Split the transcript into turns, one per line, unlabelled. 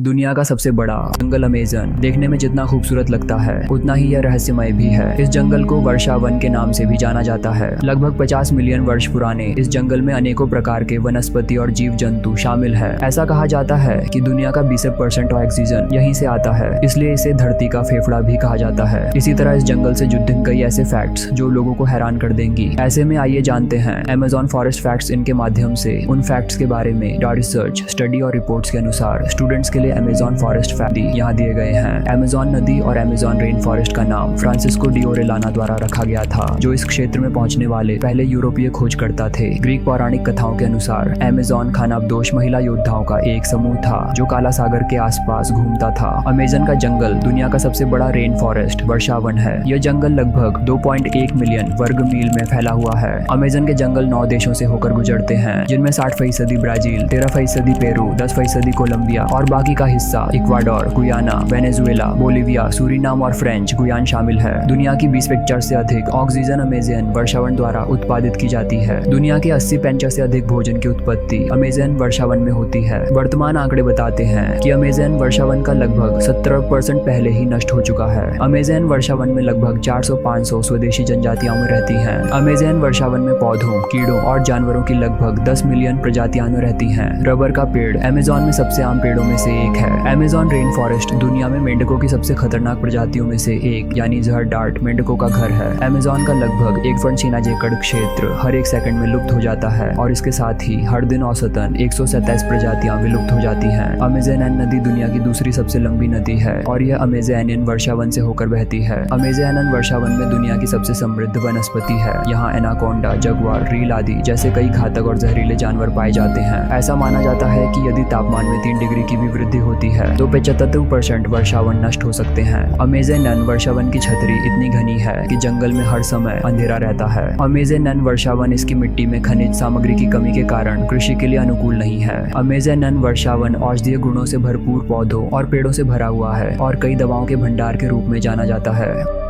दुनिया का सबसे बड़ा जंगल अमेज़न देखने में जितना खूबसूरत लगता है उतना ही यह रहस्यमय भी है। इस जंगल को वर्षा वन के नाम से भी जाना जाता है। लगभग 50 मिलियन वर्ष पुराने इस जंगल में अनेकों प्रकार के वनस्पति और जीव जंतु शामिल है। ऐसा कहा जाता है कि दुनिया का 20% ऑक्सीजन यहीं से आता है, इसलिए इसे धरती का फेफड़ा भी कहा जाता है। इसी तरह इस जंगल से जुड़े कई ऐसे फैक्ट्स जो लोगों को हैरान कर देंगी। ऐसे में आइए जानते हैं अमेज़न फॉरेस्ट फैक्ट्स। इनके माध्यम से उन फैक्ट्स के बारे में रिसर्च, स्टडी और रिपोर्ट्स के अनुसार स्टूडेंट्स के लिए अमेज़न फॉरेस्ट फैक्ट यहाँ दिए गए हैं। अमेज़न नदी और अमेज़न रेन फॉरेस्ट का नाम फ्रांसिस्को डी ओरेलाना द्वारा रखा गया था, जो इस क्षेत्र में पहुंचने वाले पहले यूरोपीय खोजकर्ता थे। ग्रीक पौराणिक कथाओं के अनुसार अमेज़न खानाबदोश महिला योद्धाओं का एक समूह था जो काला सागर के आसपास घूमता था। अमेज़न का जंगल दुनिया का सबसे बड़ा रेन फॉरेस्ट वर्षा वन है। यह जंगल लगभग 2.1 मिलियन वर्ग मील में फैला हुआ है। अमेज़न के जंगल 9 देशों से होकर गुजरते हैं, जिनमें 60% ब्राजील, 13% पेरू, 10% कोलंबिया और बाकी का हिस्सा Ecuador, Guyana, Venezuela, Bolivia, Suriname और फ्रेंच गुयान शामिल है। दुनिया की 20% से अधिक ऑक्सीजन अमेज़न वर्षावन द्वारा उत्पादित की जाती है। दुनिया के 80% से अधिक भोजन की उत्पत्ति अमेज़न वर्षावन में होती है। वर्तमान आंकड़े बताते हैं कि अमेज़न वर्षावन का लगभग 70% पहले ही नष्ट हो चुका है। अमेज़न वर्षावन में लगभग 400-500 स्वदेशी जनजातियां रहती हैं। अमेज़न वर्षावन में पौधों, कीड़ों और जानवरों की लगभग 10 मिलियन प्रजातियां रहती हैं। रबर का पेड़ अमेज़न में सबसे आम पेड़ों में से एक है। अमेज़न रेन फॉरेस्ट दुनिया में मेंढकों की सबसे खतरनाक प्रजातियों में से एक यानी जहर डार्ट मेंढकों का घर है। अमेज़न का लगभग 1.6 एकड़ क्षेत्र हर एक सेकंड में लुप्त हो जाता है और इसके साथ ही हर दिन औसतन 127 प्रजातियां विलुप्त हो जाती हैं। अमेज़न नदी दुनिया की दूसरी सबसे लंबी नदी है और यह अमेज़न वर्षावन से होकर बहती है। अमेज़न वर्षावन में दुनिया की सबसे समृद्ध वनस्पति है। यहाँ एनाकोंडा, जगुआर, रील आदि जैसे कई घातक और जहरीले जानवर पाए जाते हैं। ऐसा माना जाता है कि यदि तापमान में 3 डिग्री की भी वृद्धि होती है तो 75% वर्षावन नष्ट हो सकते हैं। अमेज़न वर्षावन की छतरी इतनी घनी है कि जंगल में हर समय अंधेरा रहता है। अमेज़न वर्षावन इसकी मिट्टी में खनिज सामग्री की कमी के कारण कृषि के लिए अनुकूल नहीं है। अमेज़न वर्षावन औषधीय गुणों से भरपूर पौधों और पेड़ों से भरा हुआ है और कई दवाओं के भंडार के रूप में जाना जाता है।